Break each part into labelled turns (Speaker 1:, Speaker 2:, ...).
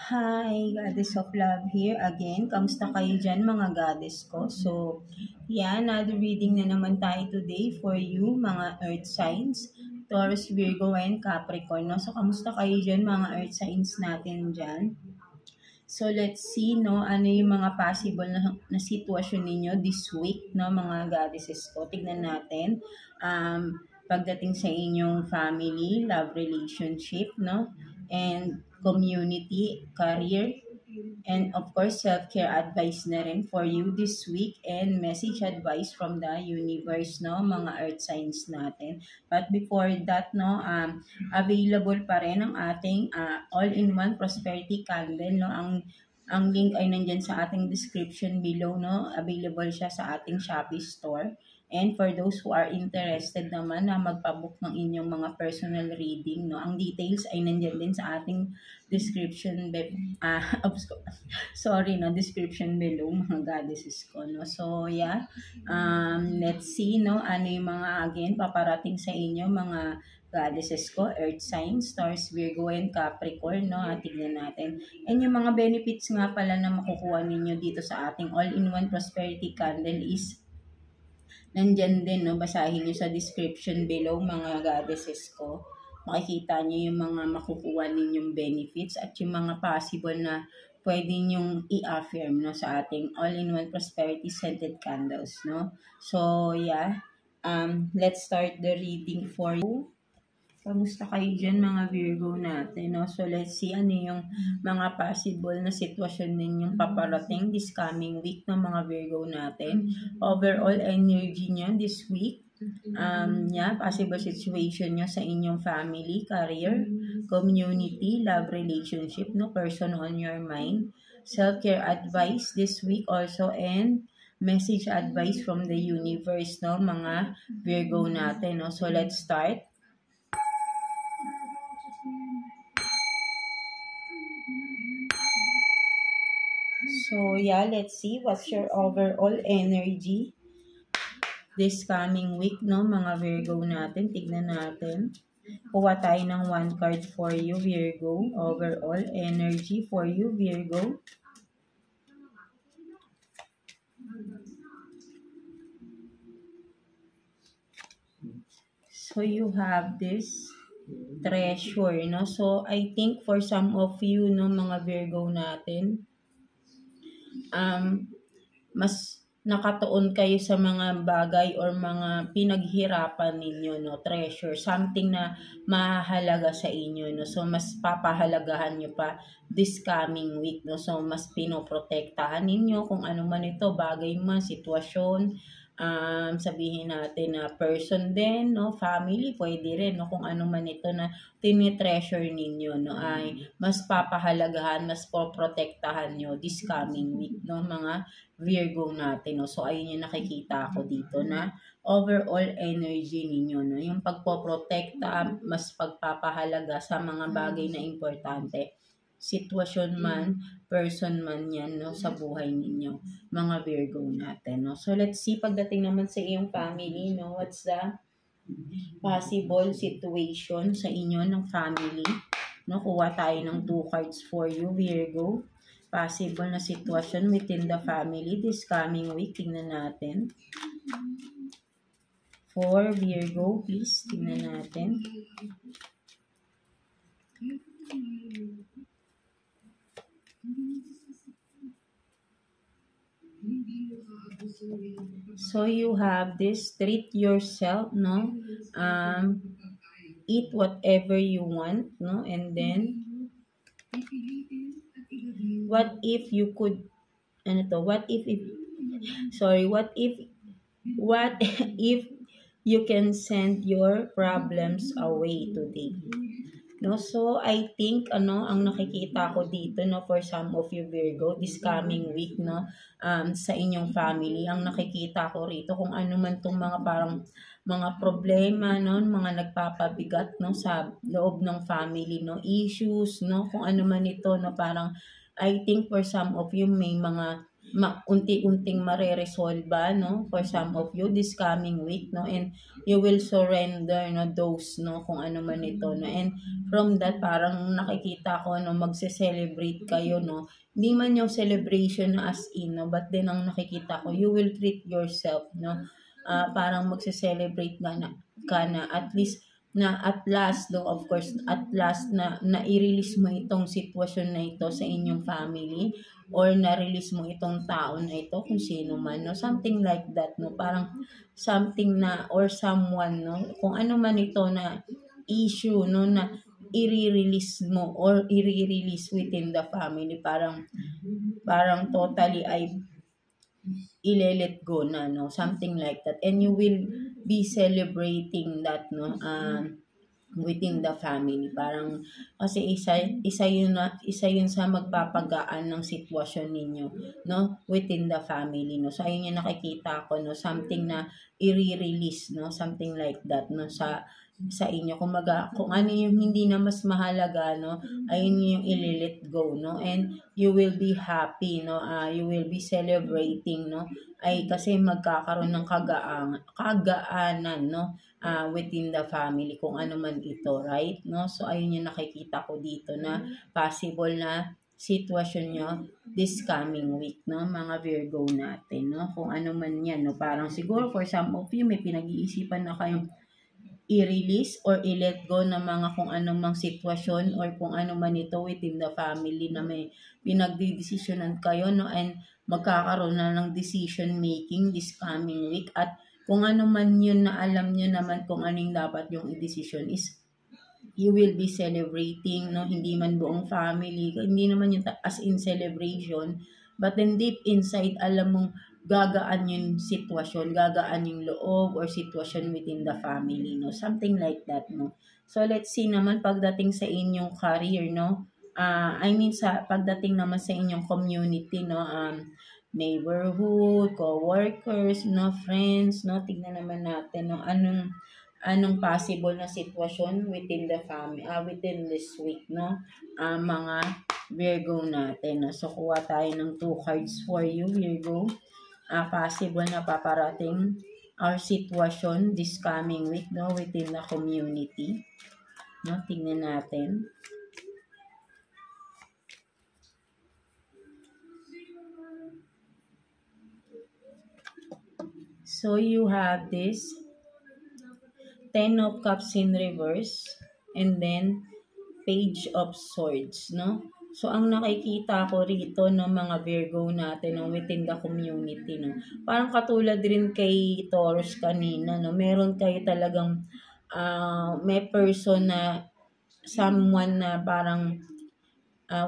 Speaker 1: Hi, Goddess of Love here again. Kamusta kayo dyan mga goddess ko? So, another reading na naman tayo today for you, mga earth signs, Taurus, Virgo, and Capricorn. No? So, kamusta kayo dyan mga earth signs natin dyan? So, let's see, no, ano yung mga possible na sitwasyon ninyo this week, no, mga goddesses ko. Tignan natin. Pagdating sa inyong family, love relationship, no, and community, career, and of course, self-care advice na rin for you this week and message advice from the universe, no, mga earth signs natin. But before that, no, available pa rin ang ating all-in-one prosperity candle, no, ang link ay nandyan sa ating description below, no, available siya sa ating Shopee store. And for those who are interested naman na magpabook ng inyong mga personal reading, no, ang details ay nandiyan din sa ating description description below mga goddesses ko, no. So let's see, no, ano yung mga again paparating sa inyo mga goddesses ko, earth signs, Taurus, Virgo, and Capricorn, no. Tignan natin. And yung mga benefits nga pala na makukuha ninyo dito sa ating all-in-one prosperity candle is nandyan din, no, basahin nyo sa description below mga goddesses ko. Makikita nyo yung mga makukuha ninyong benefits at yung mga possible na pwede nyong i-affirm, no, sa ating all-in-one prosperity scented candles, no. So, let's start the reading for you. Kamusta kayo dyan mga Virgo natin, no? So, let's see ano yung mga possible na sitwasyon ninyong paparating this coming week ng mga Virgo natin. Overall energy nyo this week. Possible situation nyo sa inyong family, career, community, love relationship, no, person on your mind. Self-care advice this week also, and message advice from the universe, no, mga Virgo natin, no. So, let's start. So, let's see what's your overall energy this coming week, no, mga Virgo natin. Tignan natin. Kuha tayo ng one card for you, Virgo. Overall energy for you, Virgo. So, you have this treasure, no? So, I think for some of you, no, mga Virgo natin, mas nakatuon kayo sa mga bagay or mga pinaghirapan ninyo, no, treasure, something na mahalaga sa inyo, no. So, mas papahalagahan nyo pa this coming week, no. So, mas pinoprotektahan ninyo kung ano man ito, bagay man, sitwasyon, sabihin natin na person din, no, family, pwede rin, no, kung ano man ito na tinitreasure ninyo, no, ay mas papahalagahan, mas poprotektahan nyo this coming week, no, mga Virgo natin, no. So, ayun yung nakikita ko dito na overall energy ninyo, no, yung pagpoprotekta, mas pagpapahalaga sa mga bagay na importante, sitwasyon man, person man yan, no, sa buhay ninyo, mga Virgo natin, no. So, let's see, pagdating naman sa iyong family, no, what's the possible situation sa inyo ng family, no. Kuha tayo ng 2 cards for you, Virgo. Possible na sitwasyon within the family this coming week. Tingnan natin. For Virgo, please, tingnan natin. So, you have this, treat yourself, no? Eat whatever you want, no? And then, what if you can send your problems away today, no. So, I think, ang nakikita ko dito, no, for some of you Virgo, this coming week, no, sa inyong family, ang nakikita ko rito, kung ano man tong mga parang mga problema, no, mga nagpapabigat, no, sa loob ng family, no, issues, no, kung ano man ito, no, parang, I think for some of you may mga unti-unting mareresolba, no, for some of you this coming week, no, and you will surrender, no, those, no, kung ano man ito, no, and from that, parang nakikita ko, no, magse-celebrate kayo, no, hindi man yung celebration na as in, no, but then ang nakikita ko, you will treat yourself, no, parang magse-celebrate ka na at least, na at last, though of course, at last na i-release mo itong sitwasyon na ito sa inyong family, or na-release mo itong tao na ito, kung sino man, no? Something like that, no? Parang something na, or someone, no? Kung ano man ito na issue, no? Na i-release mo or i-release within the family. Parang totally ay i-let go na, no? Something like that. And you will be celebrating that, no? Within the family. Parang kasi isa yun sa magpapagaan ng sitwasyon ninyo, no, within the family, no. So ayun yung nakikita ko, no, something na i-release, no, something like that, no, sa inyo. Kung ano yung hindi na mas mahalaga, no, ayun yung i-let go, no, and you will be happy, no, you will be celebrating, no, ay kasi magkakaroon ng kagaanan, no, within the family, kung ano man ito, right, no. So ayun yung nakikita ko dito na possible na sitwasyon nyo this coming week, no, mga Virgo natin, no, kung ano man yan, no. Parang siguro for some of you may pinag-iisipan na kayong i-release or i-let go ng mga kung anong mang sitwasyon or kung ano man ito within the family na may pinagdidesisyonan kayo, no, and magkakaroon na ng decision making this coming week. At kung ano man yun na alam nyo naman kung anong dapat yung i-decision is you will be celebrating, no, hindi man buong family, hindi naman yung as in celebration, but then deep inside alam mong gagaan yung sitwasyon, gagaan yung loob or sitwasyon within the family, no, something like that, no. So let's see naman pagdating sa inyong career, no, sa pagdating naman sa inyong community, no, neighborhood, co-workers, no, friends, no, tignan naman natin, no, anong possible na sitwasyon within the family, within this week, no, mga Virgo natin, no. So kuha tayo ng 2 cards for you, Virgo. Possible na paparating our sitwasyon this coming week, no, within the community, no, tingnan natin. So you have this 10 of Cups in reverse and then Page of Swords, no. So, ang nakikita ko rito ng mga Virgo natin, no, within the community, no, parang katulad rin kay Taurus kanina, no, meron kayo talagang may person na someone na parang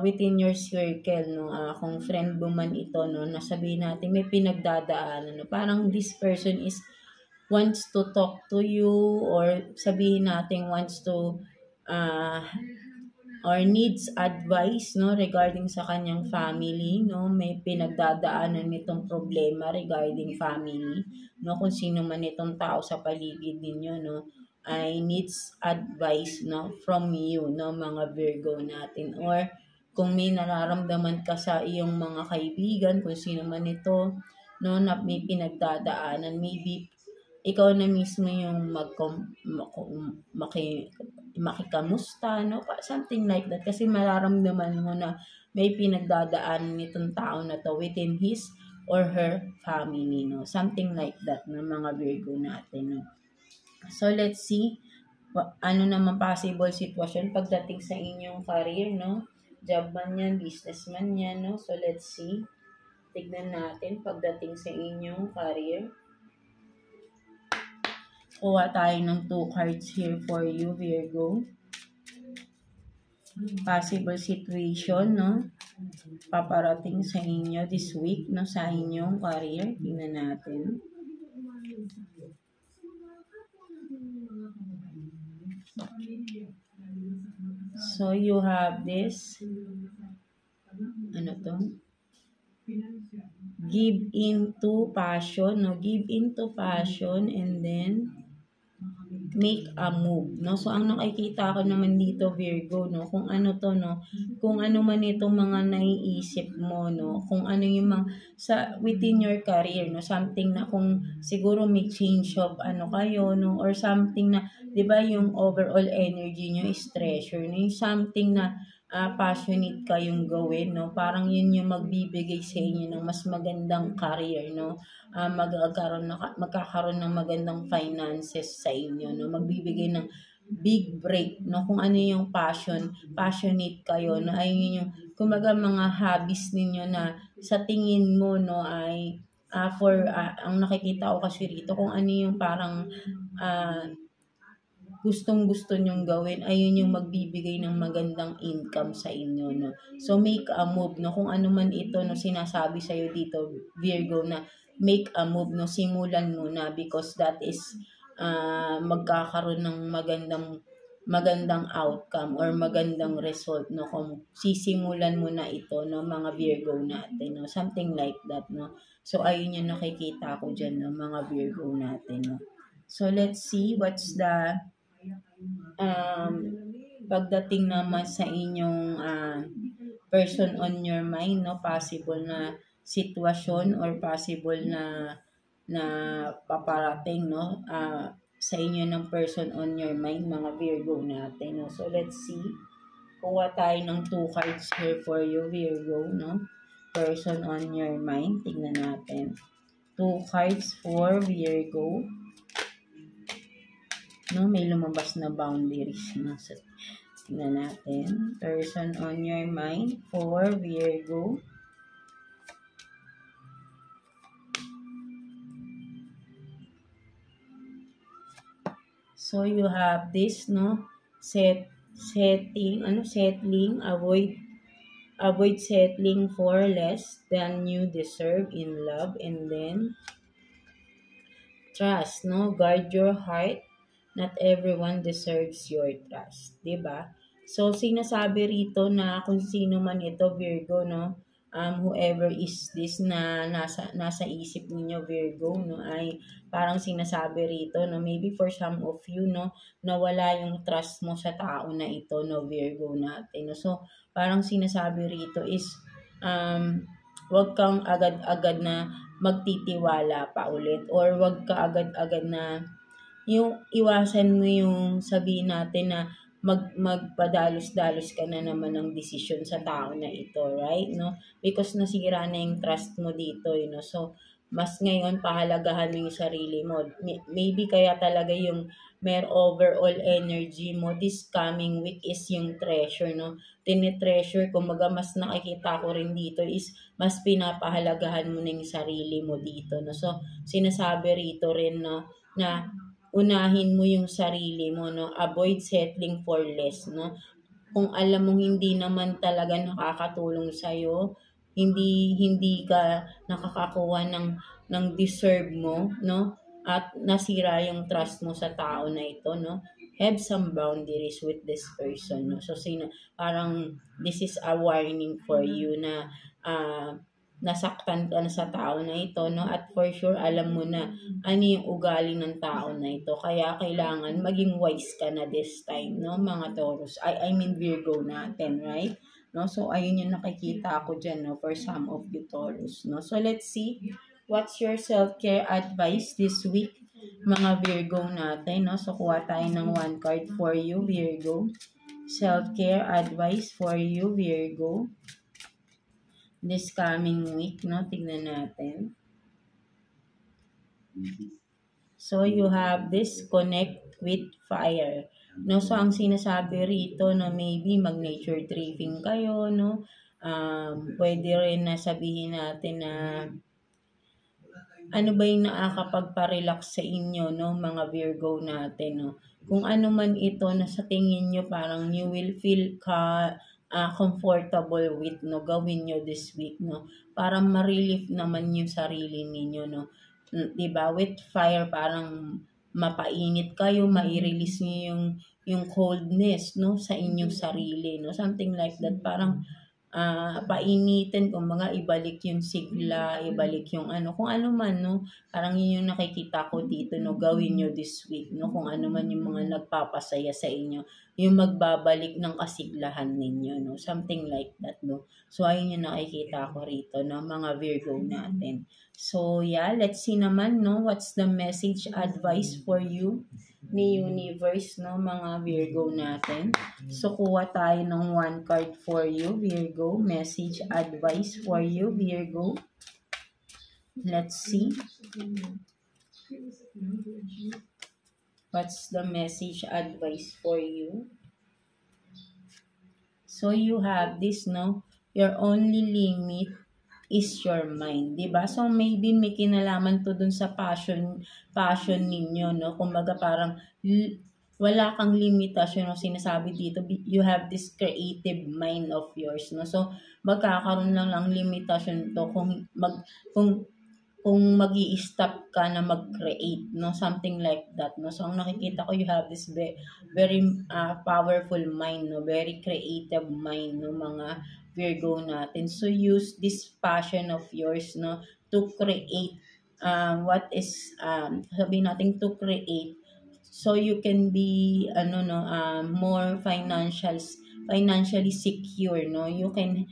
Speaker 1: within your circle, no, kung friend mo man ito, no, nasabihin natin may pinagdadaanan, no, parang this person is wants to talk to you or sabihin natin wants to or needs advice, no, regarding sa kanyang family, no, may pinagdadaanan nitong problema regarding family, no, kung sino man itong tao sa paligid ninyo, no, ay needs advice, no, from you, no, mga Virgo natin. Or kung may nararamdaman ka sa iyong mga kaibigan, kung sino man ito, no, na may pinagdadaanan, maybe ikaw na mismo yung makikamusta, no? Something like that. Kasi mararamdaman mo na may pinagdadaanan nitong tao na to within his or her family, no? Something like that na mga Virgo natin, no? So, let's see. Ano naman possible sitwasyon pagdating sa inyong career, no? Job man yan, business man yan, no? So, let's see. Tignan natin pagdating sa inyong career. Kuha tayo ng 2 cards here for you, Virgo. Possible situation, no, paparating sa inyo this week, no, sa inyong career. Tingnan natin. So, you have this. Ano to? Give into passion, no? Give into passion and then make a move, no? So, ang nakikita ko naman dito, Virgo, no? Kung ano to, no? Kung ano man itong mga naiisip mo, no? Kung ano yung mga, within your career, no? Something na kung siguro may change of ano kayo, no? Or something na, di ba yung overall energy nyo is treasure, no? Yung something na passionate kayong gawin, no? Parang yun yung magbibigay sa inyo ng mas magandang career, no? Magkakaroon ng magandang finances sa inyo, no? Magbibigay ng big break, no? Kung ano yung passionate kayo, no? Ay yun yung, kumbaga mga hobbies ninyo na sa tingin mo, no, ay ang nakikita ko kasi rito, kung ano yung parang gustong-gusto nyong gawin, ayun yung magbibigay ng magandang income sa inyo, no? So, make a move, no? Kung ano man ito, no, sinasabi sa'yo dito, Virgo, na make a move, no? Simulan mo na because that is magkakaroon ng magandang outcome or magandang result, no? Kung sisimulan mo na ito, no, mga Virgo natin, no? Something like that, no? So, ayun yung nakikita ko dyan, no, mga Virgo natin, no? So, let's see what's the pagdating naman sa inyong person on your mind, no, possible na sitwasyon or possible na paparating, no, sa inyo ng person on your mind, mga Virgo natin, no. So let's see, kuha tayo ng 2 cards here for you, Virgo, no, person on your mind. Tingnan natin 2 cards for Virgo. No, may lumabas na boundaries, no? So, tingnan natin. Person on your mind for Virgo. So, you have this, no? Settling, avoid settling for less than you deserve in love, and then trust, no? Guard your heart. Not everyone deserves your trust, 'di ba? So sinasabi rito na kung sino man ito, Virgo, no, whoever is this na nasa isip niyo, Virgo, no, ay parang sinasabi rito, no, maybe for some of you, no, nawala yung trust mo sa tao na ito, no, Virgo natin, no. So parang sinasabi rito is wag kang agad-agad na magtitiwala pa ulit, or wag ka agad-agad na yung iwasan mo yung sabihin natin na magpadalos-dalos ka na naman ng desisyon sa tao na ito, right? No? Because nasira na yung trust mo dito, you know. So, mas ngayon pahalagahan mo yung sarili mo. Maybe kaya talaga yung overall energy mo this coming week is yung treasure, no? Tinitreasure, kumbaga mas nakikita ko rin dito is mas pinapahalagahan mo na yung sarili mo dito, no? So, sinasabi rito rin, no, na unahin mo yung sarili mo, no? Avoid settling for less, no? Kung alam mong hindi naman talaga nakakatulong sa'yo, hindi ka nakakakuha ng deserve mo, no? At nasira yung trust mo sa tao na ito, no? Have some boundaries with this person, no? So, parang this is a warning for you na nasaktan ka na sa tao na ito, no? At for sure, alam mo na ano yung ugali ng tao na ito. Kaya kailangan maging wise ka na this time, no? Mga Taurus. I mean Virgo natin, right? No? So, ayun yung nakikita ko dyan, no? For some of you Taurus, no? So, let's see. What's your self-care advice this week, mga Virgo natin, no? So, kuha tayo ng 1 card for you, Virgo. Self-care advice for you, Virgo. This coming week, no? Tignan natin. So, you have this connect with fire. No? So, ang sinasabi rito, no, maybe mag-nature tripping kayo, no? Pwede rin na sabihin natin na ano ba yung nakakapagpa-relax sa inyo, no, mga Virgo natin, no? Kung ano man ito na sa tingin nyo parang you will feel comfortable with, no, gawin nyo this week, no? Para ma-relieve naman yung sarili ninyo, no? Diba? With fire, parang mapainit kayo, mai-release nyo yung coldness, no, sa inyong sarili, no? Something like that. Parang painitin, kumbaga ibalik yung sigla, ibalik yung ano, kung ano man, no? Parang yun yung nakikita ko dito, no? Gawin nyo this week, no? Kung ano man yung mga nagpapasaya sa inyo, yung magbabalik ng kasiglahan ninyo, no? Something like that, no? So, ayun yung nakikita ko rito, no? Mga Virgo natin. So, yeah, let's see naman, no? What's the message advice for you ni universe, no? Mga Virgo natin. So, kuha tayo ng one card for you, Virgo. Message advice for you, Virgo. Let's see. What's the message advice for you? So, you have this, no? Your only limit is your mind, 'di ba? So maybe may kinalaman to dun sa passion ninyo, no? Kumbaga parang wala kang limitasyon, no? Sinasabi dito, you have this creative mind of yours, no? So magkakaroon lang ng limitasyon to kung magi-stop ka na mag-create, no? Something like that, no? So ang nakikita ko, you have this very powerful mind, no? Very creative mind, no? Mga Virgo natin. So use this passion of yours, no, to create what is sabihin natin, to create so you can be more financially secure, no. You can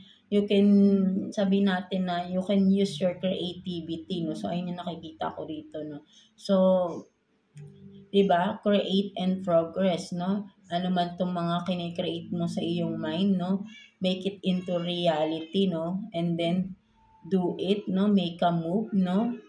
Speaker 1: sabihin natin na you can use your creativity, no. So ayun yung nakikita ko rito, no. So 'di ba? Create and progress, no? Ano man tong mga kine-create mo sa iyong mind, no? Make it into reality, no? And then do it, no? Make a move, no?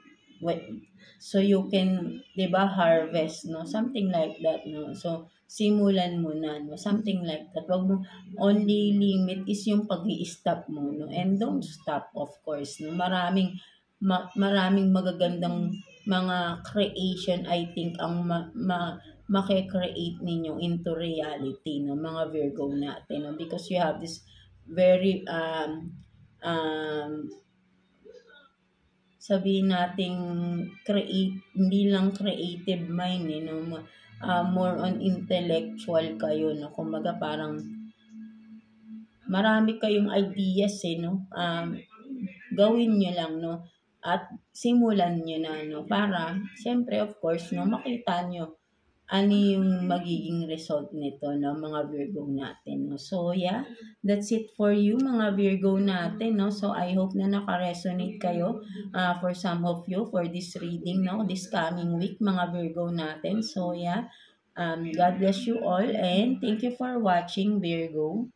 Speaker 1: So you can, 'di ba, harvest, no? Something like that, no? So simulan mo na, no? Something like that. Wag mo, only limit is yung pag-i-stop mo, no? And don't stop, of course, no? Maraming magagandang mga creation, I think, ang make-create ninyo into reality, no, mga Virgo natin, no? Because you have this very sabihin nating hindi lang creative mind, no? More on intellectual kayo, no? Kumbaga parang marami kayong ideas, no? Gawin nyo lang, no? At simulan nyo na, no? Para, siyempre, of course, no? Makita nyo ano yung magiging result nito, no? Mga Virgo natin, no? So, yeah, that's it for you, mga Virgo natin, no? So, I hope na naka-resonate kayo for some of you for this reading, no? This coming week, mga Virgo natin. So, yeah, God bless you all and thank you for watching, Virgo.